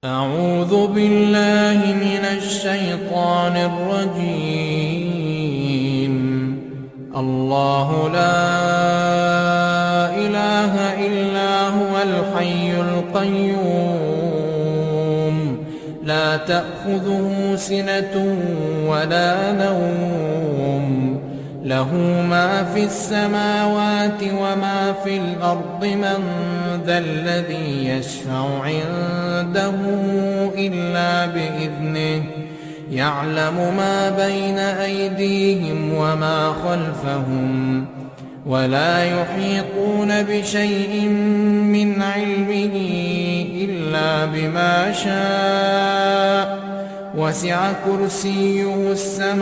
أعوذ بالله من الشيطان الرجيم. الله لا إله إلا هو الحي القيوم لا تأخذه سنة ولا نوم له ما في السماوات وما في الأرض من ذا الذي يشفع عنده إلا بإذنه يعلم ما بين أيديهم وما خلفهم ولا يحيطون بشيء من علمه إلا بما شاء وسع كرسيه السماوات